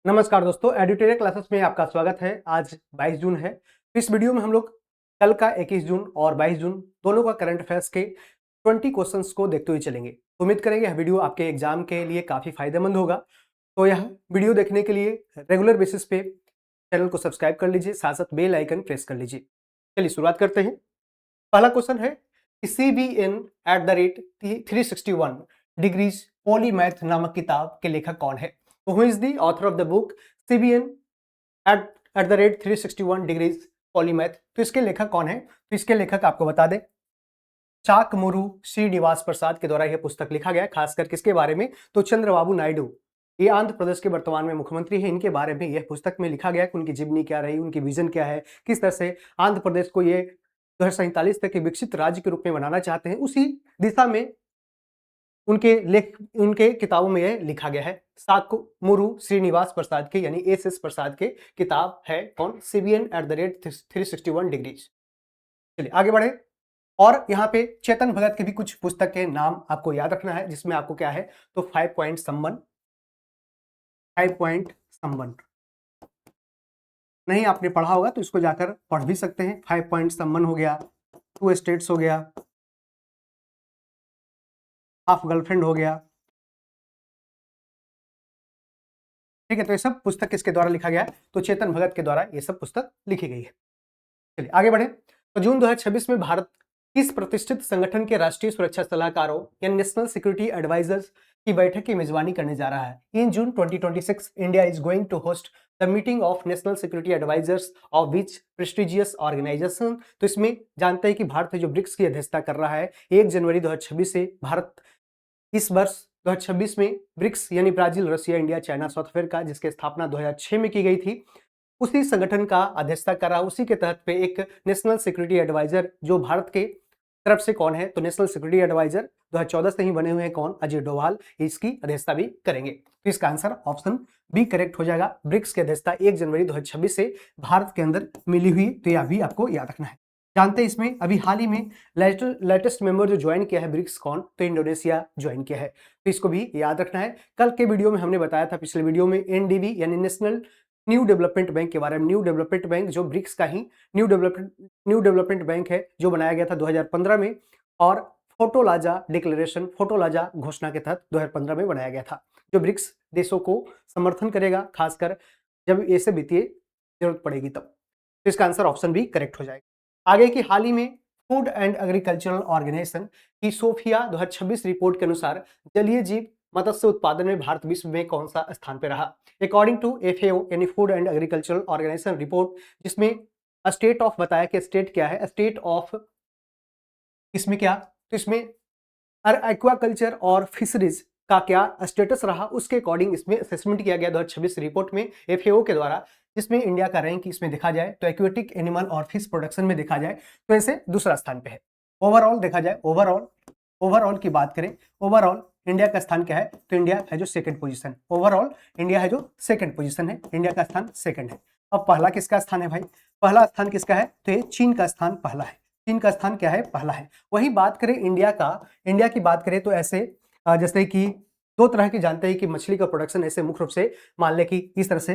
नमस्कार दोस्तों, एडुटेरिया क्लासेस में आपका स्वागत है। आज 22 जून है। इस वीडियो में हम लोग कल का 21 जून और 22 जून दोनों का करंट अफेयर्स के 20 क्वेश्चंस को देखते हुए चलेंगे। उम्मीद करेंगे यह वीडियो आपके एग्जाम के लिए काफ़ी फायदेमंद होगा। तो यह वीडियो देखने के लिए रेगुलर बेसिस पे चैनल को सब्सक्राइब कर लीजिए, साथ साथ बेल आइकन प्रेस कर लीजिए। चलिए शुरुआत करते हैं। पहला क्वेश्चन है कि CBN@361 डिग्रीज पॉलीमैथ नामक किताब के लेखक कौन है? तो who is the author of the book CBN@361 degrees polymath? तो इसके लेखक कौन है? तो इसके लेखक आपको बता दें, चाकमुरु श्रीनिवास प्रसाद के द्वारा यह पुस्तक लिखा गया है। खासकर किसके बारे में? तो चंद्रबाबू नायडू, ये आंध्र प्रदेश के वर्तमान में मुख्यमंत्री हैं। इनके बारे में यह पुस्तक में लिखा गया है कि उनकी जीवनी क्या रही, उनकी विजन क्या है, किस तरह से आंध्र प्रदेश को ये 2047 तक के विकसित राज्य के रूप में बनाना चाहते हैं। उसी दिशा में उनके किताबों में यह लिखा गया है। साकमुरु श्रीनिवास प्रसाद के यानी एस प्रसाद के किताब है कौन? CBN@361 degrees. चलिए आगे बढ़े। और यहाँ पे चेतन भगत के भी कुछ पुस्तक के नाम आपको याद रखना है, जिसमें आपको क्या है तो 5 पॉइंट संबंध नहीं आपने पढ़ा होगा तो इसको जाकर पढ़ भी सकते हैं। 5 पॉइंट संबंध हो गया, 2 स्टेट्स हो गया, हाफ गर्लफ्रेंड हो गया। ठीक है, तो ये सब पुस्तक किसके द्वारा लिखा गया है? तो चेतन भगत के द्वारा ये सब पुस्तक लिखी गई है। चलिए आगे बढ़े। तो जून 2026 में भारत किस प्रतिष्ठित संगठन के राष्ट्रीय सुरक्षा सलाहकारों या नेशनल सिक्योरिटी एडवाइजर्स की बैठक की मेजबानी करने जा रहा है? In June 2026 India is going to host the meeting of national security advisers of which prestigious organisation. तो इसमें जानते हैं कि भारत जो ब्रिक्स की अध्यक्षता कर रहा है 1 जनवरी 2026 से भारत इस वर्ष 2026 में ब्रिक्स यानी Brazil, Russia, India, China, south Africa, जिसकी स्थापना 2006 में की गई थी, उसी संगठन का अध्यक्षता कर रहा। उसी के तहत पे एक नेशनल सिक्योरिटी एडवाइजर जो भारत के तरफ से कौन है? तो नेशनल सिक्योरिटी एडवाइजर 2014 से ही बने हुए हैं कौन? अजय डोभाल, इसकी अध्यक्षता भी करेंगे। तो इसका आंसर ऑप्शन बी करेक्ट हो जाएगा। ब्रिक्स की अध्यक्षता 1 जनवरी 2026 से भारत के अंदर मिली हुई, तो यह भी आपको याद रखना है। जानते हैं इसमें अभी हाल ही में लेटेस्ट मेंबर जो ज्वाइन किया है ब्रिक्स कौन? तो इंडोनेशिया ज्वाइन किया है, तो इसको भी याद रखना है। कल के वीडियो में हमने बताया था, पिछले वीडियो में, एनडीबी यानी नेशनल न्यू डेवलपमेंट बैंक के बारे में। न्यू डेवलपमेंट बैंक जो ब्रिक्स का ही न्यू डेवलपमेंट बैंक है, जो बनाया गया था 2015 में, और फोटोलाजा घोषणा के तहत 2015 में बनाया गया था, जो ब्रिक्स देशों को समर्थन करेगा, खासकर जब ऐसे वित्तीय जरूरत पड़ेगी तब। तो इसका आंसर ऑप्शन भी करेक्ट हो जाएगा। आगे की हाल ही में फूड एंड एग्रीकल्चरल ऑर्गेनाइजेशन की सोफिया 2026 रिपोर्ट के अनुसार जलीय जीव मत्स्य उत्पादन में भारत विश्व में कौन सा स्थान पे रहा? अकॉर्डिंग टू FAO यानी food and agricultural organisation report, जिसमें स्टेट ऑफ बताया कि स्टेट क्या है, स्टेट ऑफ इसमें क्या, तो इसमें एक्वाकल्चर और फिशरीज का क्या स्टेटस रहा, उसके अकॉर्डिंग इसमें असेसमेंट किया गया 2026 रिपोर्ट में FAO के द्वारा, जिसमें इंडिया का रैंक इसमें देखा जाए तो एक्वेटिक एनिमल और फिश प्रोडक्शन में देखा जाए तो ऐसे दूसरा स्थान पे है। ओवरऑल देखा जाए, ओवरऑल की बात करें, ओवरऑल इंडिया का स्थान क्या है? तो इंडिया है जो सेकंड पोजीशन, ओवरऑल इंडिया है जो सेकंड पोजीशन है, इंडिया का स्थान सेकंड है। अब पहला किसका स्थान है भाई? पहला स्थान किसका है? तो ये चीन का स्थान पहला है। चीन का स्थान क्या है? पहला है। वही बात करें इंडिया की बात करें तो ऐसे जैसे कि दो तरह की जानते हैं कि मछली का प्रोडक्शन ऐसे मुख्य रूप से मान ले कि इस तरह से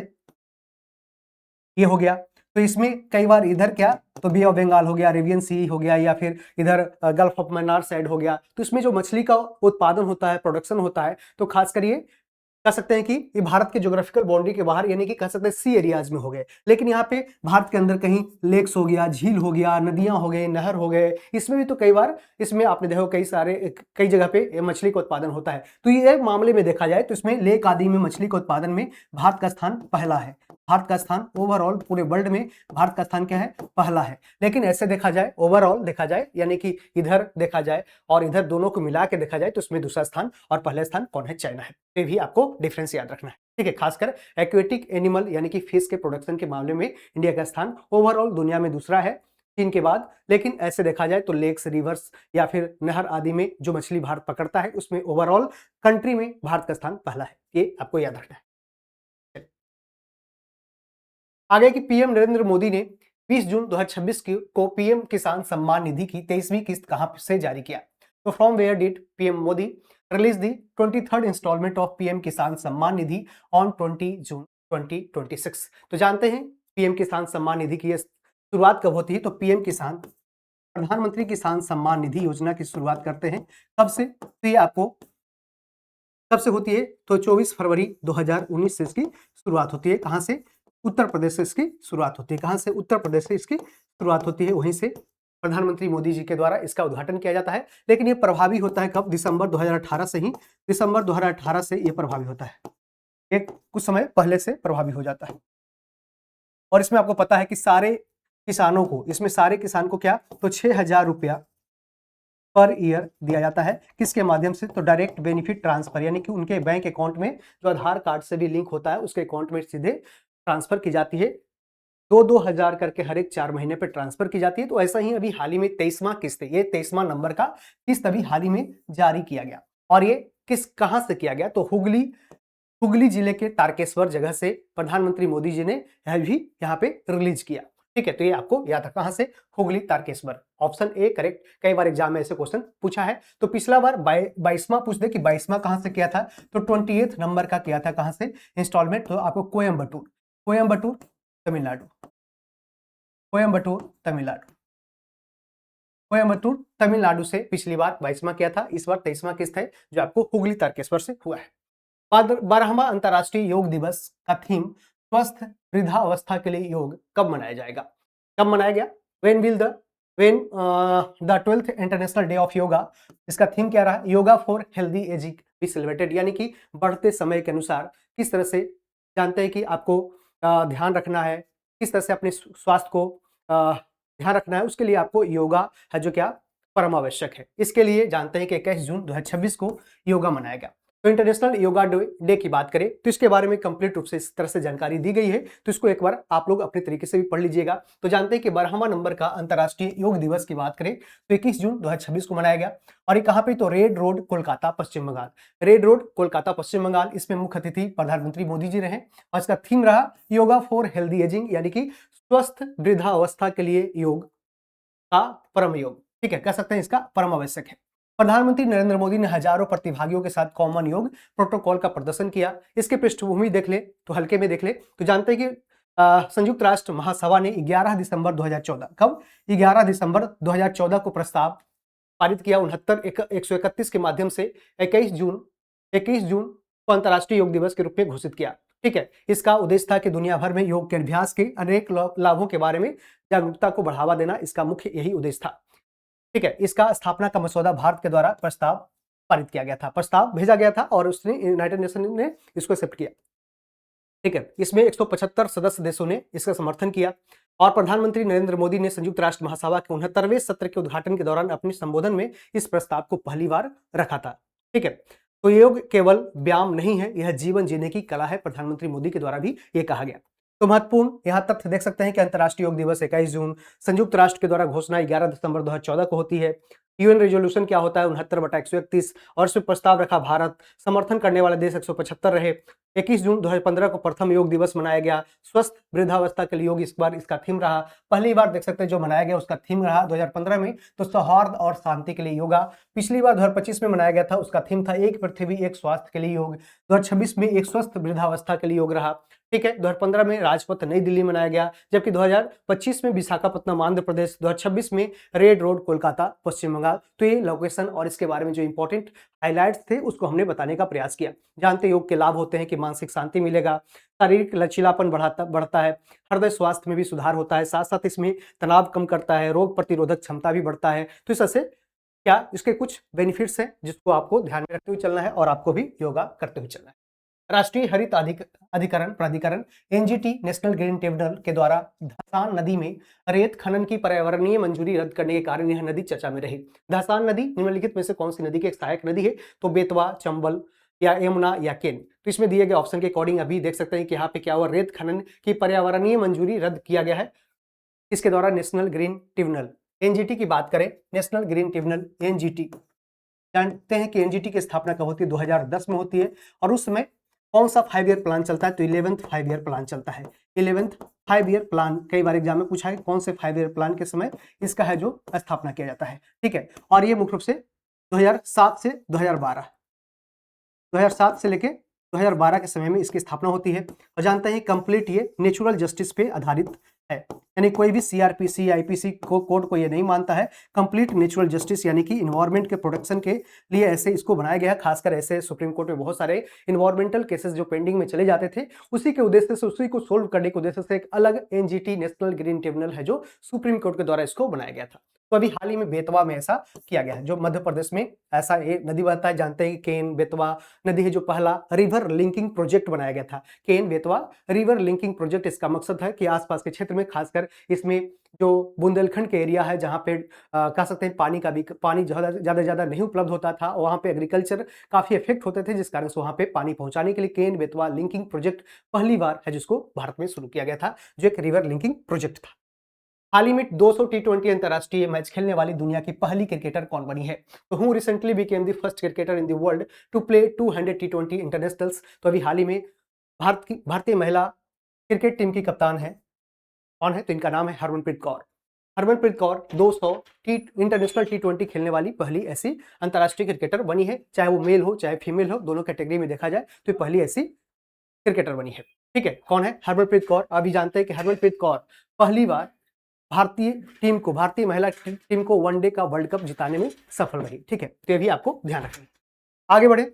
ये हो गया, तो इसमें कई बार इधर क्या, तो बे ऑफ बंगाल हो गया, अरेबियन सी हो गया, या फिर इधर गल्फ ऑफ मन्नार साइड हो गया, तो इसमें जो मछली का उत्पादन होता है, प्रोडक्शन होता है, तो खासकर ये कह सकते हैं कि ये भारत के ज्योग्राफिकल बाउंड्री के बाहर यानी कि कह सकते हैं सी एरियाज में हो गए। लेकिन यहाँ पे भारत के अंदर कहीं लेक्स हो गया, झील हो गया, नदियां हो गए, नहर हो गए, इसमें भी तो कई बार इसमें आपने देखो कई जगह पे मछली का उत्पादन होता है। तो ये मामले में देखा जाए तो इसमें लेक आदि में मछली का उत्पादन में भारत का स्थान पहला है। भारत का स्थान ओवरऑल पूरे वर्ल्ड में भारत का स्थान क्या है? पहला है। लेकिन ऐसे देखा जाए, ओवरऑल देखा जाए यानी कि इधर देखा जाए और इधर दोनों को मिला के देखा जाए तो इसमें दूसरा स्थान और पहला स्थान कौन है? चाइना है। ये भी आपको डिफरेंस याद रखना है, ठीक है। खासकर एक्वेटिक एनिमल यानी कि फिश के प्रोडक्शन के मामले में इंडिया का स्थान ओवरऑल दुनिया में दूसरा है चीन के बाद। लेकिन ऐसे देखा जाए तो लेक्स, रिवर्स या फिर नहर आदि में जो मछली भारत पकड़ता है उसमें ओवरऑल कंट्री में भारत का स्थान पहला है। ये आपको याद रखना है। आगे की पीएम नरेंद्र मोदी ने 20 जून 2026 को पीएम किसान सम्मान निधि की 23वीं किस्त कहां से जारी किया? तो from where did PM Modi release the 23rd instalment of PM Kisan Samman Nidhi on 20 जून 2026। तो जानते हैं पीएम किसान सम्मान निधि की शुरुआत कब होती है? तो पीएम किसान, प्रधानमंत्री किसान सम्मान निधि योजना की शुरुआत करते हैं कब से? तो ये आपको कब से होती है? तो 24 फरवरी 2019 से इसकी शुरुआत होती है। कहां से? उत्तर प्रदेश से इसकी शुरुआत होती है। कहां से? उत्तर प्रदेश से इसकी शुरुआत होती है। वहीं से प्रधानमंत्री मोदी जी के द्वारा इसका उद्घाटन किया जाता है। लेकिन ये प्रभावी होता है कब? दिसंबर 2018 से ही, दिसंबर 2018 से ये प्रभावी होता है। एक कुछ समय पहले से प्रभावी हो जाता है। और इसमें आपको पता है कि सारे किसानों को, इसमें सारे किसान को क्या? तो 6,000 रुपया पर ईयर दिया जाता है। किसके माध्यम से? तो डायरेक्ट बेनिफिट ट्रांसफर, यानी कि उनके बैंक अकाउंट में जो आधार कार्ड से भी लिंक होता है उसके अकाउंट में सीधे ट्रांसफर की जाती है। 2-2 हजार करके हर एक 4 महीने पे ट्रांसफर की जाती है। तो ऐसा ही अभी हाल ही में 23वां किस्त है, ये 23वां नंबर का किस्त अभी हाल ही में जारी किया गया। और ये किस कहां से किया गया? तो हुगली जिले के तारकेश्वर जगह से प्रधानमंत्री मोदी जी ने यह भी यहाँ पे रिलीज किया। ठीक है, तो ये आपको याद है कहां से? Hooghly Tarakeswar. Option A correct. कई बार एग्जाम में ऐसे क्वेश्चन पूछा है। तो पिछला बार 22वां पूछ दे कि 22वां कहां से किया था? तो 28th नंबर का किया था। कहां से इंस्टॉलमेंट? तो आपको कोयम्बटूर तमिलनाडु, कोयम्बटूर तमिलनाडु, कोयम्बटूर तमिलनाडु से पिछली बार 22वां किया था। इस बार 23वां किस्त है जो आपको हुगली तारकेश्वर से हुआ है। 12वां अंतर्राष्ट्रीय योग दिवस का थीम स्वस्थ वृद्धावस्था के लिए योग कब मनाया जाएगा? कब मनाया गया? When the 12th international day of yoga, इसका थीम क्या रहा? Yoga for healthy ageing be celebrated, यानी कि बढ़ते समय के अनुसार किस तरह से जानते हैं कि आपको ध्यान रखना है, किस तरह से अपने स्वास्थ्य को ध्यान रखना है, उसके लिए आपको योगा है जो क्या परम आवश्यक है। इसके लिए जानते हैं कि 21 जून 2026 को योगा मनाया गया। तो इंटरनेशनल योगा डे की बात करें तो इसके बारे में कंप्लीट रूप से इस तरह से जानकारी दी गई है, तो इसको एक बार आप लोग अपने तरीके से भी पढ़ लीजिएगा। तो जानते हैं कि 12वां नंबर का अंतर्राष्ट्रीय योग दिवस की बात करें तो 21 जून 2026 को मनाया गया। और ये कहां पे? तो रेड रोड कोलकाता पश्चिम बंगाल, रेड रोड कोलकाता पश्चिम बंगाल। इसमें मुख्य अतिथि प्रधानमंत्री मोदी जी रहे और इसका थीम रहा योगा फॉर हेल्दी एजिंग, यानी कि स्वस्थ वृद्धावस्था के लिए योग का परम योग। ठीक है, कह सकते हैं इसका परम आवश्यक है। प्रधानमंत्री नरेंद्र मोदी ने हजारों प्रतिभागियों के साथ कॉमन योग प्रोटोकॉल का प्रदर्शन किया। इसके पृष्ठभूमि देख ले तो हल्के में देख ले तो जानते हैं कि संयुक्त राष्ट्र महासभा ने 11 दिसंबर 2014, कब? 11 दिसंबर 2014 को प्रस्ताव पारित किया 131 के माध्यम से 21 जून को अंतर्राष्ट्रीय योग दिवस के रूप में घोषित किया। ठीक है, इसका उद्देश्य था कि दुनिया भर में योग के अभ्यास के अनेक लाभों के बारे में जागरूकता को बढ़ावा देना, इसका मुख्य यही उद्देश्य था। ठीक है, इसका स्थापना का मसौदा भारत के द्वारा प्रस्ताव पारित किया गया था, प्रस्ताव भेजा गया था और उसने यूनाइटेड नेशन ने इसको एक्सेप्ट किया। ठीक है, इसमें 175 सदस्य देशों ने इसका समर्थन किया और प्रधानमंत्री नरेंद्र मोदी ने संयुक्त राष्ट्र महासभा के 69वें सत्र के उद्घाटन के दौरान अपने संबोधन में इस प्रस्ताव को पहली बार रखा था। ठीक है, तो योग केवल व्यायाम नहीं है, यह जीवन जीने की कला है, प्रधानमंत्री मोदी के द्वारा भी ये कहा गया। तो महत्वपूर्ण यहाँ तथ्य देख सकते हैं कि अंतर्राष्ट्रीय योग दिवस 21 जून, संयुक्त राष्ट्र के द्वारा घोषणा 11 दिसंबर 2014 को होती है। यूएन रेजोल्यूशन क्या होता है? 69/131 और इसमें प्रस्ताव रखा भारत, समर्थन करने वाले देश 175 रहे। 21 जून 2015 को प्रथम योग दिवस मनाया गया। स्वस्थ वृद्धावस्था के लिए योग इस बार इसका थीम रहा। पहली बार देख सकते हैं जो मनाया गया उसका थीम रहा 2015 में तो सौहार्द और शांति के लिए योगा। पिछली बार 2025 में मनाया गया था, उसका थीम था एक पृथ्वी एक स्वास्थ्य के लिए योग। 2026 में एक स्वस्थ वृद्धावस्था के लिए योग रहा। ठीक है, 2015 में राजपथ नई दिल्ली मनाया गया, जबकि 2025 में विशाखापट्टनम आंध्र प्रदेश, 2026 में रेड रोड कोलकाता पश्चिम बंगाल। तो ये लोकेशन और इसके बारे में जो इंपॉर्टेंट हाइलाइट्स थे उसको हमने बताने का प्रयास किया। जानते योग के लाभ होते हैं कि मानसिक शांति मिलेगा, शारीरिक लचीलापन बढ़ता है, हृदय स्वास्थ्य में भी सुधार होता है, साथ साथ इसमें तनाव कम करता है, रोग प्रतिरोधक क्षमता भी बढ़ता है। तो इस तरह से क्या इसके कुछ बेनिफिट्स हैं जिसको आपको ध्यान में रखते हुए चलना है और आपको भी योगा करते हुए चलना है। राष्ट्रीय हरित प्राधिकरण एनजीटी नेशनल ग्रीन ट्रिब्यूनल के द्वारा धसान नदी में रेत खनन की पर्यावरणीय मंजूरी रद्द करने के कारण यह नदी चर्चा में रही। धसान नदी निम्नलिखित में से कौन सी नदी की एक सहायक नदी है? तो बेतवा, चंबल या यमुना या केन। तो इसमें दिए गए ऑप्शन के अकॉर्डिंग अभी देख सकते हैं कि यहाँ पे क्या हुआ, रेत खनन की पर्यावरणीय मंजूरी रद्द किया गया है इसके द्वारा नेशनल ग्रीन ट्रिब्यूनल एनजीटी की बात करें, नेशनल ग्रीन ट्रिब्यूनल एनजीटी, जानते हैं कि एनजीटी की स्थापना कब होती है? 2010 में होती है और उस समय कौन सा 5 ईयर प्लान चलता है? तो 11th 5 ईयर प्लान चलता है। 11th 5 ईयर प्लान कई बार एग्जाम में पूछा है, कौन से 5 ईयर प्लान के समय इसका है जो स्थापना किया जाता है। ठीक है, और ये मुख्य रूप से 2007 से 2012, 2007 से लेके 2012 के समय में इसकी स्थापना होती है। और जानते हैं कंप्लीट ये नेचुरल जस्टिस पे आधारित है, यानी कोई भी सीआरपीसी आईपीसी को कोड को ये नहीं मानता है। कंप्लीट नेचुरल जस्टिस यानी कि इन्वायरमेंट के प्रोटेक्शन के लिए ऐसे इसको बनाया गया है। खासकर ऐसे सुप्रीम कोर्ट में बहुत सारे इन्वायरमेंटल केसेस जो पेंडिंग में चले जाते थे, उसी के उद्देश्य से, उसी को सोल्व करने के उद्देश्य से एक अलग एनजीटी नेशनल ग्रीन ट्रिब्यूनल है जो सुप्रीम कोर्ट के द्वारा इसको बनाया गया था। तो अभी हाल ही में बेतवा में ऐसा किया गया है, जो मध्य प्रदेश में ऐसा ये नदी बहता है। जानते हैं कि केन बेतवा नदी है जो पहला रिवर लिंकिंग प्रोजेक्ट बनाया गया था। Ken Betwa river linking project, इसका मकसद है कि आसपास के क्षेत्र में, खासकर इसमें जो बुंदेलखंड के एरिया है जहां पे कह सकते हैं पानी ज्यादा नहीं उपलब्ध होता था, वहां पे एग्रीकल्चर काफी इफेक्ट होते थे, जिस कारण से वहां पे पानी पहुंचाने के लिए केन बेतवा लिंकिंग प्रोजेक्ट पहली बार है जिसको भारत में शुरू किया गया था, जो एक रिवर लिंकिंग प्रोजेक्ट था। हाल ही में 200 टी20 अंतरराष्ट्रीय मैच खेलने वाली दुनिया की पहली क्रिकेटर कौन बनी है? तो who recently became the first cricketer in the world to play 200 टी20 इंटरनेशनल्स। तो अभी हाल ही में भारतीय महिला क्रिकेट टीम की कप्तान है, कौन है? तो इनका नाम है हरमनप्रीत कौर। हरमनप्रीत कौर 200 इंटरनेशनल टी20 खेलने वाली पहली ऐसी अंतरराष्ट्रीय क्रिकेटर बनी है। चाहे वो मेल हो चाहे फीमेल हो, दोनों कैटेगरी में देखा जाए तो पहली ऐसी क्रिकेटर बनी है। ठीक है, कौन है? हरमनप्रीत कौर। अभी जानते हैं कि हरमनप्रीत कौर पहली बार भारतीय महिला टीम को वनडे का वर्ल्ड कप जिताने में सफल रही। ठीक है, तो ये भी आपको ध्यान रखना है। आगे बढ़े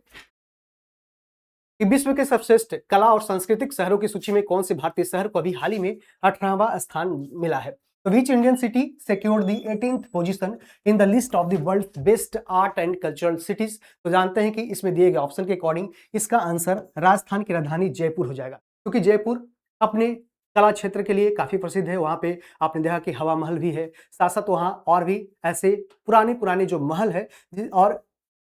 कि विश्व के सर्वश्रेष्ठ कला और सांस्कृतिक शहरों की सूची में कौन से भारतीय शहर को अभी हाल ही में 18वां स्थान मिला है? तो which Indian city secured the 18th position in the list of the world best art and cultural cities? तो जानते हैं कि इसमें दिए गए ऑप्शन के अकॉर्डिंग इसका आंसर राजस्थान की राजधानी जयपुर हो जाएगा, क्योंकि जयपुर अपने कला क्षेत्र के लिए काफी प्रसिद्ध है। वहां पे आपने देखा कि हवा महल भी है, साथ साथ वहां और भी ऐसे पुराने जो महल है और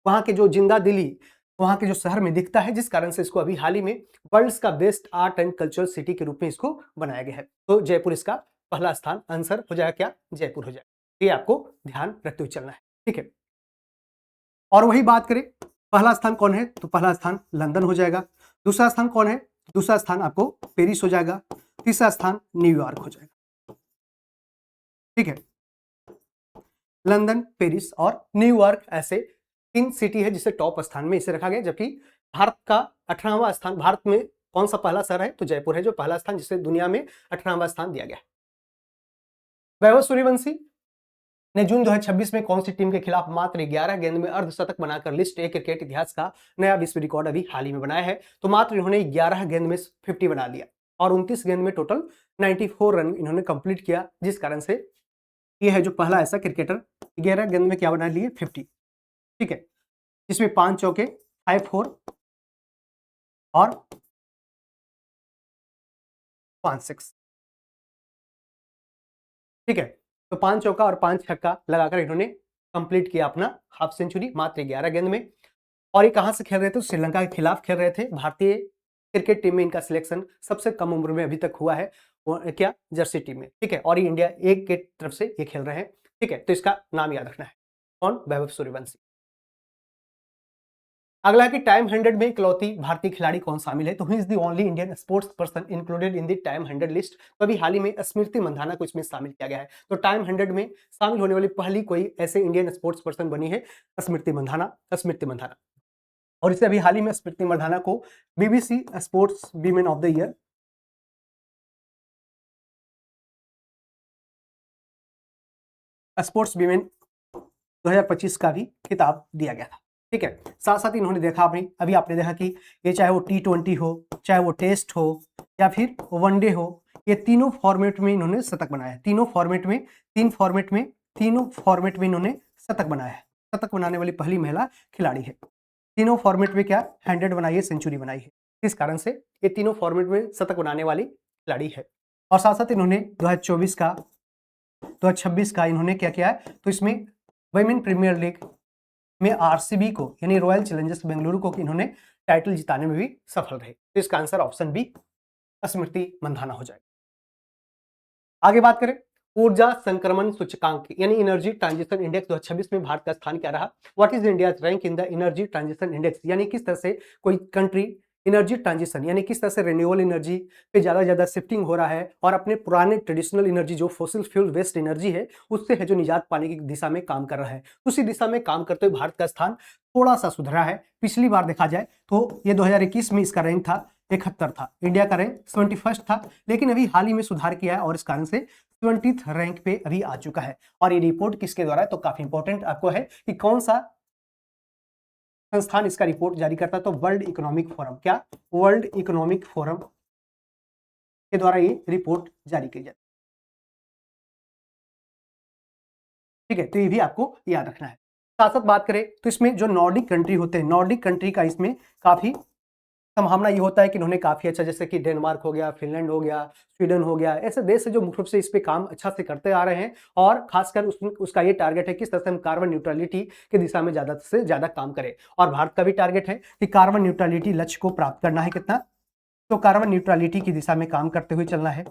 वहां के जो जिंदा दिली वहां के जो शहर में दिखता है, जिस कारण से इसको अभी हाल ही में वर्ल्ड का best art and cultural city के रूप में इसको बनाया गया है। तो जयपुर इसका पहला स्थान, आंसर हो जाएगा क्या? जयपुर हो जाएगा। ये आपको ध्यान रखते हुए चलना है। ठीक है, और वही बात करें पहला स्थान कौन है, तो पहला स्थान लंदन हो जाएगा। दूसरा स्थान कौन है? दूसरा स्थान आपको पेरिस हो जाएगा। तीसरा स्थान न्यूयॉर्क हो जाएगा। ठीक है, लंदन, पेरिस और न्यूयॉर्क ऐसे 3 सिटी है जिसे टॉप स्थान में इसे रखा गया। जबकि भारत का 18वां स्थान, भारत में कौन सा पहला शहर है? तो जयपुर है जो पहला स्थान, जिसे दुनिया में 18वां स्थान दिया गया। वैभव सूर्यवंशी ने जून 2026 में कौन सी टीम के खिलाफ मात्र 11 गेंद में अर्धशतक बनाकर लिस्ट ए क्रिकेट इतिहास का नया विश्व रिकॉर्ड अभी हाल ही में बनाया है? तो मात्र इन्होंने 11 गेंद में 50 बना दिया और 29 गेंद में टोटल 94 रन इन्होंने कंप्लीट किया, जिस कारण से ये है जो पहला ऐसा क्रिकेटर 11 गेंद में क्या बना लिए? 50। ठीक है, इसमें 5 चौके, 5 4 और 5 6। ठीक है, तो 5 चौका और 5 छक्का लगाकर इन्होंने कंप्लीट किया अपना हाफ सेंचुरी मात्र 11 गेंद में। और ये कहां से खेल रहे थे? श्रीलंका के खिलाफ खेल रहे थे। भारतीय क्रिकेट टीम में इनका सिलेक्शन सबसे कम उम्र में अभी तक हुआ है, वो क्या? जर्सी टीम में। ठीक है, और ये इंडिया ए के तरफ से ये खेल रहे हैं। ठीक है, तो इसका नाम याद रखना है, कौन? वैभव सूर्यवंशी। अगला है कि टाइम 100 में इकलौती भारतीय खिलाड़ी कौन शामिल है? तो he is the only Indian sports person included in the time 100 list. तो अभी हाल ही में स्मृति मंधाना को इसमें शामिल किया गया है। तो टाइम 100 में शामिल होने वाली पहली कोई ऐसे इंडियन स्पोर्ट्स पर्सन बनी है स्मृति मंधाना। और इसे अभी हाल ही में स्मृति मंधाना को BBC sports women of the year sports women 2025 का भी खिताब दिया गया था। ठीक है, साथ साथ इन्होंने देखा अभी आपने देखा कि ये चाहे वो टी20 हो, चाहे वो टेस्ट हो या फिर वनडे हो, ये तीनों फॉर्मेट में इन्होंने शतक बनाया है। तीनों फॉर्मेट में इन्होंने शतक बनाया है। शतक बनाने वाली पहली महिला खिलाड़ी है। तीनों फॉर्मेट में क्या? 100 बनाई है, सेंचुरी बनाई है। इस कारण से ये तीनों फॉर्मेट में शतक बनाने वाली खिलाड़ी है। और साथ साथ इन्होंने 2026 का इन्होंने क्या किया है? तो इसमें वुमेन प्रीमियर लीग में आरसीबी को यानी रॉयल चैलेंजर्स बेंगलुरु को इन्होंने टाइटल जिताने में भी सफल रहे। तो इसका answer option B Smriti Mandhana हो जाएगा। आगे बात करें ऊर्जा संक्रमण सूचकांक यानी एनर्जी ट्रांजिशन इंडेक्स 2026 में भारत का स्थान क्या रहा? What is India rank in the energy transition index? यानी किस तरह से कोई कंट्री एनर्जी ट्रांजिशन यानी किस तरह से रिन्यूएबल एनर्जी पे ज़्यादा शिफ्टिंग हो रहा है और अपने पुराने ट्रेडिशनल एनर्जी जो फॉसिल फ्यूल वेस्ट एनर्जी है उससे है जो निजात पाने की दिशा में काम कर रहा है। उसी दिशा में काम करते हुए भारत का स्थान थोड़ा सा सुधरा है। पिछली बार देखा जाए तो ये 2021 में इसका रैंक था 71 था, इंडिया का रैंक 71 था, लेकिन अभी हाल ही में सुधार किया है और इस कारण से 20th रैंक पे अभी आ चुका है। और ये रिपोर्ट किसके द्वारा है तो काफी इंपॉर्टेंट आपको है कि कौन सा संस्थान इसका रिपोर्ट जारी करता है तो वर्ल्ड इकोनॉमिक फोरम। क्या? वर्ल्ड इकोनॉमिक फोरम के द्वारा ये रिपोर्ट जारी की जाती है। ठीक है, तो ये भी आपको याद रखना है। साथ साथ बात करें तो इसमें जो नॉर्डिक कंट्री होते हैं, नॉर्डिक कंट्री का इसमें काफी संभावना ये होता है कि उन्होंने काफी अच्छा, जैसे कि डेनमार्क हो गया, फिनलैंड हो गया, स्वीडन हो गया, ऐसे देश है जो मुख्य रूप से इस पे काम अच्छा से करते आ रहे हैं और खासकर उसका ये टारगेट है कि किस तरह से हम कार्बन न्यूट्रलिटी की दिशा में ज्यादा से ज्यादा काम करें। और भारत का भी टारगेट है कि कार्बन न्यूट्रलिटी लक्ष्य को प्राप्त करना है। कितना? तो कार्बन न्यूट्रलिटी की दिशा में काम करते हुए चलना है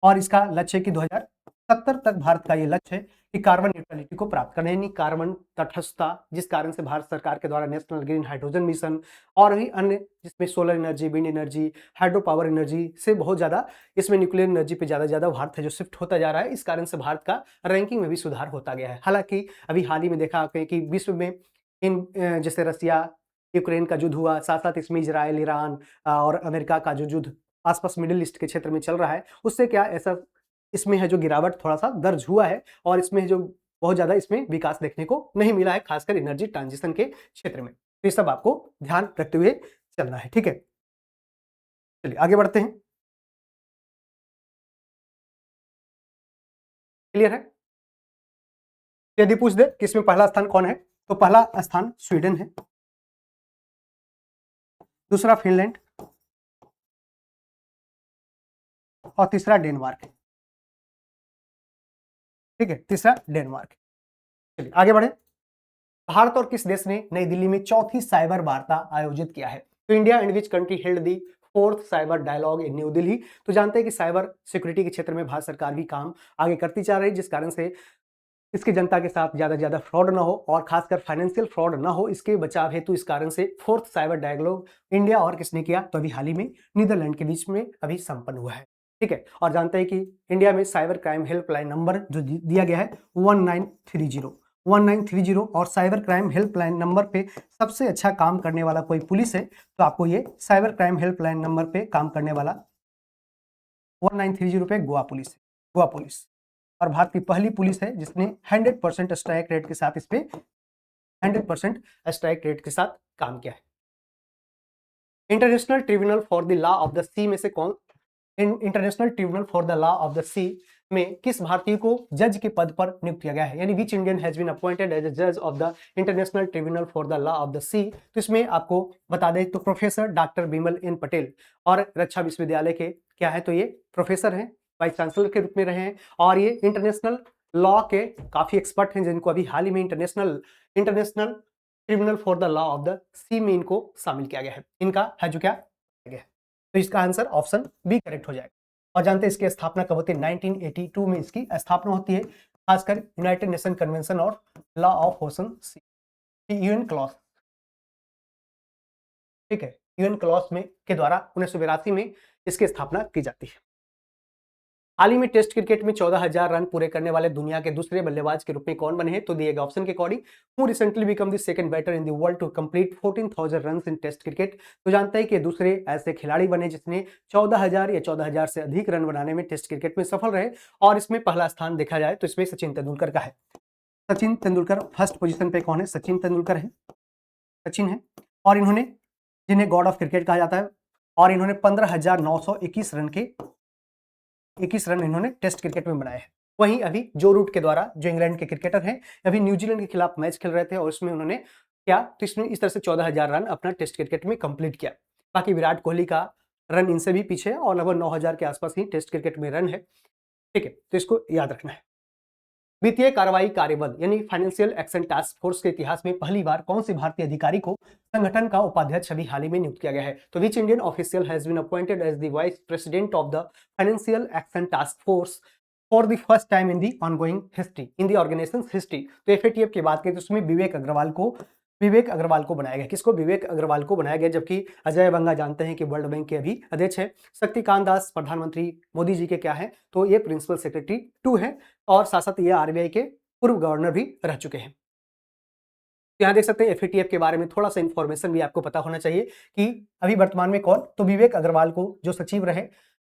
और इसका लक्ष्य है कि 2070 तक भारत का ये लक्ष्य है कि कार्बन न्यूट्रलिटी को प्राप्त करना, यानी कार्बन तटस्थता, जिस कारण से भारत सरकार के द्वारा नेशनल ग्रीन हाइड्रोजन मिशन और भी अन्य जिसमें solar energy, wind energy, hydro power energy से बहुत ज्यादा इसमें न्यूक्लियर एनर्जी पे ज्यादा भारत है जो शिफ्ट होता जा रहा है। इस कारण से भारत का रैंकिंग में भी सुधार होता गया है। हालांकि अभी हाल ही में देखा कि विश्व में इन जैसे रसिया यूक्रेन का युद्ध हुआ, साथ साथ इसमें इजराइल, ईरान और अमेरिका का जो युद्ध आसपास मिडिल ईस्ट के क्षेत्र में चल रहा है, उससे क्या ऐसा इसमें है जो गिरावट थोड़ा सा दर्ज हुआ है और इसमें जो बहुत ज्यादा इसमें विकास देखने को नहीं मिला है, खासकर एनर्जी ट्रांजिशन के क्षेत्र में। तो ये सब आपको ध्यान रखते हुए चलना है। ठीक है, चलिए आगे बढ़ते हैं। क्लियर है? यदि पूछ दे कि इसमें पहला स्थान कौन है तो पहला स्थान स्वीडन है, दूसरा फिनलैंड और तीसरा डेनमार्क है। ठीक है, तीसरा डेनमार्क। चलिए आगे बढ़े। भारत और किस देश ने नई दिल्ली में चौथी साइबर वार्ता आयोजित किया है? तो India and which country held the fourth cyber dialogue in New Delhi. तो जानते हैं कि साइबर सिक्योरिटी के क्षेत्र में भारत सरकार भी काम आगे करती जा रही है, जिस कारण से इसकी जनता के साथ ज्यादा फ्रॉड ना हो और खासकर फाइनेंशियल फ्रॉड ना हो, इसके बचाव हेतु इस कारण से फोर्थ साइबर डायलॉग इंडिया और किसने किया तो अभी हाल ही में नीदरलैंड के बीच में अभी संपन्न हुआ है। ठीक है, और जानते हैं कि इंडिया में साइबर क्राइम हेल्पलाइन नंबर जो दिया गया है 1930 और साइबर क्राइम हेल्पलाइन नंबर पे सबसे अच्छा काम करने वाला कोई पुलिस है तो आपको ये साइबर क्राइम हेल्पलाइन नंबर पे काम करने वाला 1930 पे गोवा पुलिस है, गोवा पुलिस। और भारत की पहली पुलिस है जिसने 100% स्ट्राइक रेट के साथ इस पे 100% स्ट्राइक रेट के साथ काम किया है। International Tribunal for the Law of the Sea में से कौन, International Tribunal for the Law of the Sea में किस भारतीय को जज के पद पर नियुक्त किया गया है? यानी which Indian has been appointed as a जज of the International Tribunal for the Law of the Sea. तो इसमें आपको बता दें तो professor doctor Bimal N Patel और रक्षा विश्वविद्यालय के क्या है तो ये प्रोफेसर हैं, वाइस चांसलर के रूप में रहे हैं और ये इंटरनेशनल लॉ के काफी एक्सपर्ट हैं, जिनको अभी हाल ही में International Tribunal for the Law of the Sea में इनको शामिल किया गया है। इनका है जो क्या गया है, तो इसका आंसर ऑप्शन बी करेक्ट हो जाएगा। और जानते हैं इसकी स्थापना कब होती है? 1982 में इसकी स्थापना होती है, खासकर यूनाइटेड नेशन कन्वेंशन और law of ocean sea, UN clause. ठीक है, यूएन क्लॉज में के द्वारा 1982 में इसकी स्थापना की जाती है। हाल ही में टेस्ट क्रिकेट में 14,000 रन पूरे करने वाले दुनिया के दूसरे बल्लेबाज के रूप में कौन बने हैं? तो दिए गए ऑप्शन के according who recently become the second batter in the world to complete 14,000 runs in test cricket. तो जानते हैं कि दूसरे ऐसे खिलाड़ी बने जिसने 14,000 या 14,000 से अधिक रन बनाने में टेस्ट क्रिकेट में सफल रहे और इसमें पहला स्थान देखा जाए तो इसमें सचिन तेंदुलकर का है। सचिन तेंदुलकर फर्स्ट पोजीशन पे कौन है? सचिन तेंदुलकर है, सचिन है। और इन्होंने, जिन्हें गॉड ऑफ क्रिकेट कहा जाता है, और इन्होंने 15,921 रन के 21 रन इन्होंने टेस्ट क्रिकेट में बनाए हैं। वहीं अभी जो रूट के द्वारा, जो इंग्लैंड के क्रिकेटर हैं, अभी न्यूजीलैंड के खिलाफ मैच खेल रहे थे और इसमें उन्होंने क्या तो इसमें इस तरह से 14,000 रन अपना टेस्ट क्रिकेट में कंप्लीट किया। बाकी विराट कोहली का रन इनसे भी पीछे है और लगभग 9,000 के आसपास ही टेस्ट क्रिकेट में रन है। ठीक है, तो इसको याद रखना है। वित्तीय कार्रवाई कार्यबल यानी फाइनेंशियल एक्शन टास्क फोर्स के इतिहास में पहली बार कौन से भारतीय अधिकारी को संगठन का उपाध्यक्ष अभी हाल ही में नियुक्त किया गया है? तो which Indian official has been appointed as the vice president of the financial action task force for the first time in the ongoing history in the organisation history. तो एफएटीएफ की बात करें तो उसमें विवेक अग्रवाल को विवेक अग्रवाल को बनाया गया। किसको? विवेक अग्रवाल को बनाया गया, जबकि अजय बंगा जानते हैं कि वर्ल्ड बैंक के अभी अध्यक्ष है। शक्तिकांत दास प्रधानमंत्री मोदी जी के क्या है? तो ये प्रिंसिपल सेक्रेटरी 2 है और साथ साथ ये आरबीआई के पूर्व गवर्नर भी रह चुके हैं। यहाँ देख सकते हैं एफएटीएफ के बारे में थोड़ा सा इंफॉर्मेशन भी आपको पता होना चाहिए कि अभी वर्तमान में कौन? तो विवेक अग्रवाल को जो सचिव रहे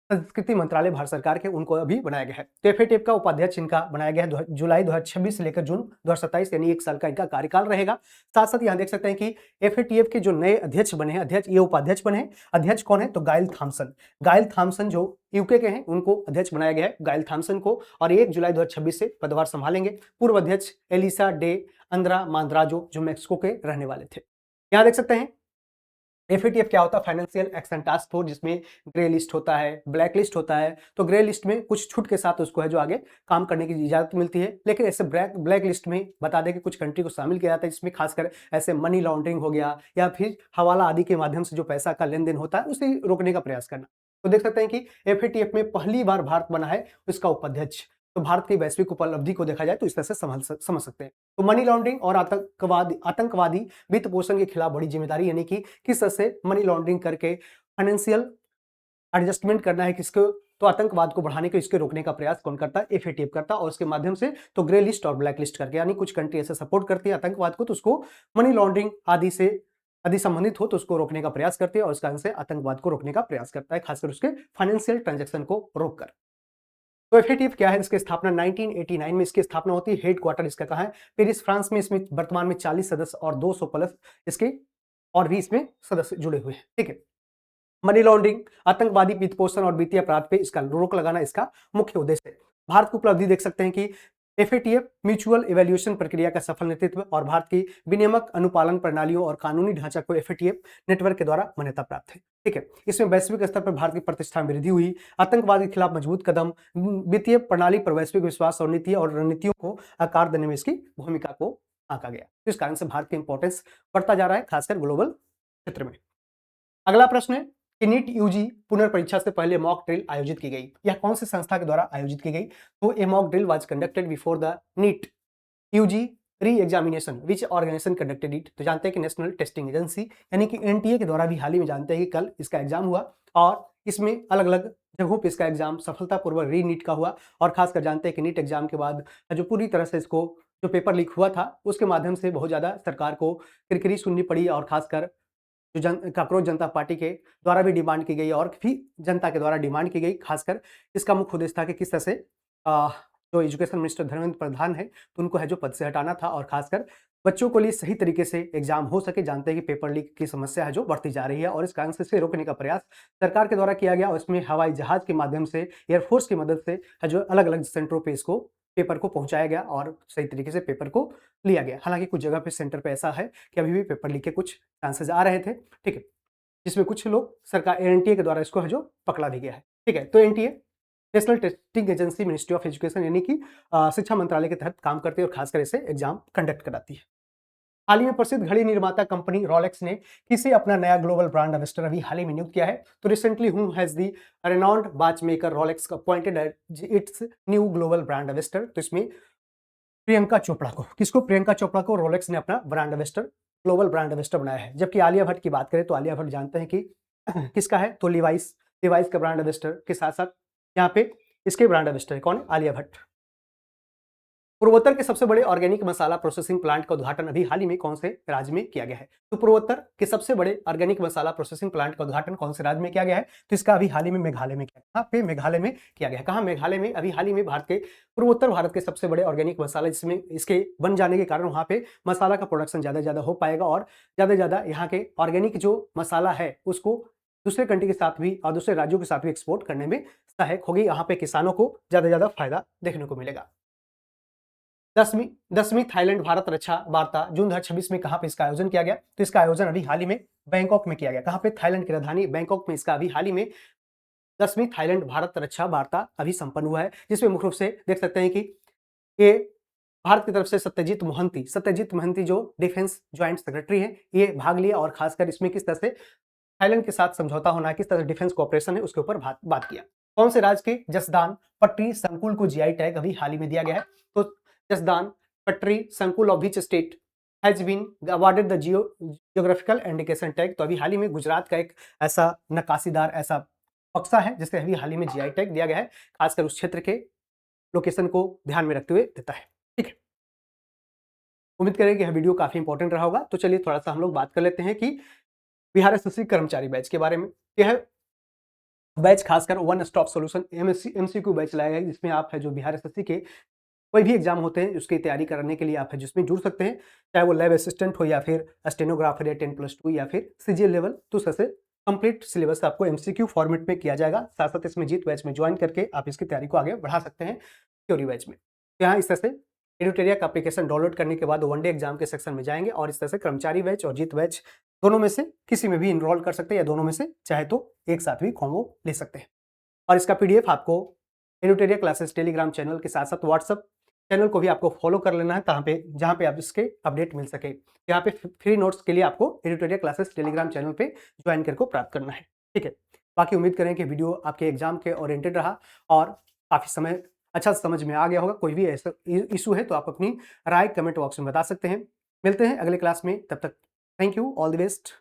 संस्कृति मंत्रालय भारत सरकार के, उनको अभी बनाया गया है। तो एफएटीएफ का उपाध्यक्ष इनका बनाया गया है जुलाई 2026 से लेकर जून 2027, यानी 1 साल का इनका कार्यकाल रहेगा। साथ साथ यहाँ देख सकते हैं कि एफएटीएफ के जो नए अध्यक्ष बने हैं, अध्यक्ष ये उपाध्यक्ष बने हैं। अध्यक्ष कौन है? तो गाइल थॉमसन। गाइल थॉमसन जो यूके के हैं, उनको अध्यक्ष बनाया गया है, गाइल थॉमसन को, और 1 जुलाई 2026 से पदभार संभालेंगे। पूर्व अध्यक्ष एलिसा डे अंद्रा मांद्राजो, जो मैक्सिको के रहने वाले थे। यहाँ देख सकते हैं एफएटीएफ क्या होता है? फाइनेंशियल एक्शन टास्क फोर्स, जिसमें ग्रे लिस्ट होता है, ब्लैक लिस्ट होता है। तो ग्रे लिस्ट में कुछ छूट के साथ उसको है जो आगे काम करने की इजाजत मिलती है, लेकिन ऐसे ब्लैक लिस्ट में बता दें कि कुछ कंट्री को शामिल किया जाता है, जिसमें खासकर ऐसे मनी लॉन्ड्रिंग हो गया या फिर हवाला आदि के माध्यम से जो पैसा का लेन देन होता है उसे रोकने का प्रयास करना। तो देख सकते हैं कि एफएटीएफ में पहली बार भारत बना है उसका उपाध्यक्ष। तो भारत की वैश्विक उपलब्धि को देखा जाए तो इस तरह से समझ सकते हैं। तो मनी लॉन्ड्रिंग और आतंकवादी वित्त पोषण के खिलाफ बड़ी जिम्मेदारी, यानी कि किस तरह से मनी लॉन्ड्रिंग करके फाइनेंशियल एडजस्टमेंट करना है किसको? तो आतंकवाद को बढ़ाने के, इसके रोकने का प्रयास कौन करता है? एफएटीएफ करता है। और उसके माध्यम से तो ग्रे लिस्ट और ब्लैक लिस्ट करके, यानी कुछ कंट्री ऐसे सपोर्ट करती है आतंकवाद को, तो उसको मनी लॉन्ड्रिंग आदि संबंधित हो तो उसको रोकने का प्रयास करती है, और उसका से आतंकवाद को रोकने का प्रयास करता है, खासकर उसके फाइनेंशियल ट्रांजेक्शन को रोककर। तो एफएटीएफ क्या है? इसकी स्थापना 1989 में इसकी स्थापना होती है। हेडक्वार्टर इसका कहाँ है? पेरिस, फ्रांस में। इसमें वर्तमान में 40 सदस्य और 200 प्लस इसके और भी इसमें सदस्य जुड़े हुए हैं। ठीक है। मनी लॉन्ड्रिंग, आतंकवादी वित्त पोषण और वित्तीय अपराध पे इसका रोक लगाना इसका मुख्य उद्देश्य है। भारत की उपलब्धि देख सकते हैं कि एफएटीएफ म्यूचुअल इवैल्यूएशन प्रक्रिया का सफल नेतृत्व और भारत की विनियामक अनुपालन प्रणालियों और कानूनी ढांचा को एफएटीएफ नेटवर्क के द्वारा मान्यता प्राप्त है। ठीक है। इसमें वैश्विक स्तर पर भारत की प्रतिष्ठा में वृद्धि हुई, आतंकवाद के खिलाफ मजबूत कदम, वित्तीय प्रणाली पर वैश्विक विश्वास और नीति और रणनीतियों को आकार देने में इसकी भूमिका को आंका गया। तो इस कारण से भारत की इंपॉर्टेंस बढ़ता जा रहा है, खासकर ग्लोबल क्षेत्र में। अगला प्रश्न है कि नीट यूजी पुनर्परीक्षा से पहले मॉक ड्रिल आयोजित की गई, यह कौन सी संस्था के द्वारा आयोजित की गई? तो a mock drill was conducted before the NEET UG re examination, which organisation conducted it? तो जानते हैं कि नेशनल टेस्टिंग एजेंसी यानी कि एनटीए के द्वारा भी हाल ही में जानते हैं कि कल इसका एग्जाम हुआ, और इसमें अलग अलग जगहों पे इसका एग्जाम सफलतापूर्वक री नीट का हुआ। और खासकर जानते हैं कि नीट एग्जाम के बाद जो पूरी तरह से इसको जो पेपर लीक हुआ था उसके माध्यम से बहुत ज़्यादा सरकार को किरकिरी सुननी पड़ी, और खासकर जो कांग्रेस जनता पार्टी के द्वारा भी डिमांड की गई और भी जनता के द्वारा डिमांड की गई। खासकर इसका मुख्य उद्देश्य था कि किस तरह से जो एजुकेशन मिनिस्टर धर्मेंद्र प्रधान है तो उनको है जो पद से हटाना था, और खासकर बच्चों के लिए सही तरीके से एग्जाम हो सके। जानते हैं कि पेपर लीक की समस्या है जो बढ़ती जा रही है, और इस कारण से इसे रोकने का प्रयास सरकार के द्वारा किया गया, और इसमें हवाई जहाज के माध्यम से, एयरफोर्स की मदद से है जो अलग अलग सेंटरों पे इसको पेपर को पहुंचाया गया और सही तरीके से पेपर को लिया गया। हालांकि कुछ जगह पे सेंटर पे ऐसा है कि अभी भी पेपर लीक के कुछ चांसेस आ रहे थे। ठीक है। जिसमें कुछ लोग सरकार एनटीए के द्वारा इसको है जो पकड़ा भी गया है। ठीक है। तो NTA national testing agency ministry of education यानी कि शिक्षा मंत्रालय के तहत काम करती है और खासकर इसे एग्जाम कंडक्ट कराती है। हाल ही में प्रसिद्ध घड़ी निर्माता कंपनी रोलेक्स ने किसे अपना नया ग्लोबल ब्रांड एम्बेसडर अभी हाल ही में नियुक्त किया है? तो recently who has the renowned watch maker Rolex appointed as its new global brand ambassador? तो इसमें प्रियंका चोपड़ा को, किसको? प्रियंका चोपड़ा को रोलेक्स ने अपना brand ambassador, global brand ambassador बनाया है। जबकि आलिया भट्ट की बात करें तो आलिया भट्ट जानते हैं कि किसका है? तो लिवाइस का ब्रांड एम्बेसडर के साथ साथ यहाँ पे इसके ब्रांड एम्बेसडर कौन है? आलिया भट्ट। पूर्वोत्तर के सबसे बड़े ऑर्गेनिक मसाला प्रोसेसिंग प्लांट का उद्घाटन अभी हाल ही में कौन से राज्य में किया गया है? तो पूर्वोत्तर के सबसे बड़े ऑर्गेनिक मसाला प्रोसेसिंग प्लांट का उद्घाटन कौन से राज्य में किया गया है? तो इसका अभी हाल ही में मेघालय में किया। कहाँ पे? मेघालय में किया गया। कहाँ? मेघालय में। अभी हाल ही में भारत के पूर्वोत्तर भारत के सबसे बड़े ऑर्गेनिक मसाला, जिसमें इसके बन जाने के कारण वहाँ पे मसाला का प्रोडक्शन ज्यादा हो पाएगा, और ज्यादा यहाँ के ऑर्गेनिक जो मसाला है उसको दूसरे कंट्री के साथ भी और दूसरे राज्यों के साथ भी एक्सपोर्ट करने में सहायक होगी। यहाँ पे किसानों को ज्यादा फायदा देखने को मिलेगा। 10वीं थाईलैंड भारत रक्षा वार्ता जून 2026 में कहां पे इसका आयोजन किया गया? तो इसका आयोजन अभी हाल ही में बैंकॉक में किया गया। कहां पे? थाईलैंड की राजधानी बैंकॉक में इसका अभी हाल ही में 10वीं थाईलैंड भारत रक्षा वार्ता अभी संपन्न हुआ है, जिसमें मुख्य रूप से देख सकते हैं कि ये भारत की तरफ से सत्यजीत मोहंती जो डिफेंस ज्वाइंट सेक्रेटरी है, ये भाग लिया, और खासकर इसमें किस तरह से थाईलैंड के साथ समझौता होना है, किस तरह से डिफेंस कोऑपरेशन है उसके ऊपर बात किया। कौन से राज्य के जसदान पट्टी संकुल को जीआई टैग अभी हाल ही में दिया गया है? तो Jasdan Patti Sankul of which state? Has been awarded the geographical indication tag. तो अभी हाल ही में गुजरात का एक ऐसा नक्काशीदार ऐसा बक्सा है जिसे अभी हाल ही में जीआई टैग दिया गया है, खासकर उस क्षेत्र के लोकेशन को ध्यान में रखते हुए देता है। ठीक है, उम्मीद करें कि यह वीडियो काफी इंपॉर्टेंट रहा होगा। तो चलिए थोड़ा सा हम लोग बात कर लेते हैं कि बिहार एसएससी कर्मचारी बैच के बारे में। यह बैच खासकर one stop solution MCQ batch लाया है, जिसमें आप है जो बिहार एसएससी के कोई भी एग्जाम होते हैं उसकी तैयारी करने के लिए आप है जिसमें जुड़ सकते हैं, चाहे वो लैब असिस्टेंट हो या फिर स्टेनोग्राफर या 10+2 या फिर सीजीएल लेवल। तो सबसे कंप्लीट सिलेबस आपको एमसीक्यू फॉर्मेट में किया जाएगा। साथ साथ इसमें जीत बैच में ज्वाइन करके आप इसकी तैयारी को आगे बढ़ा सकते हैं थ्योरी बैच में। यहाँ इस तरह से एडुटेरिया का एप्लीकेशन डाउनलोड करने के बाद वनडे एग्जाम के सेक्शन में जाएंगे और इस तरह से कर्मचारी बैच और जीत बैच दोनों में से किसी में भी इनरोल कर सकते हैं, या दोनों में से चाहे तो एक साथ भी कॉम्बो ले सकते हैं। और इसका पीडीएफ आपको एडुटेरिया क्लासेस टेलीग्राम चैनल के साथ साथ व्हाट्सअप चैनल को भी आपको फॉलो कर लेना है, जहाँ पे आप इसके अपडेट मिल सके। यहाँ पे फ्री नोट्स के लिए आपको एडिटोरियल क्लासेस टेलीग्राम चैनल पे ज्वाइन करके प्राप्त करना है। ठीक है, बाकी उम्मीद करें कि वीडियो आपके एग्जाम के ओरिएंटेड रहा और काफ़ी समय अच्छा समझ में आ गया होगा। कोई भी ऐसा इशू है तो आप अपनी राय कमेंट बॉक्स में बता सकते हैं। मिलते हैं अगले क्लास में, तब तक thank you, all the best.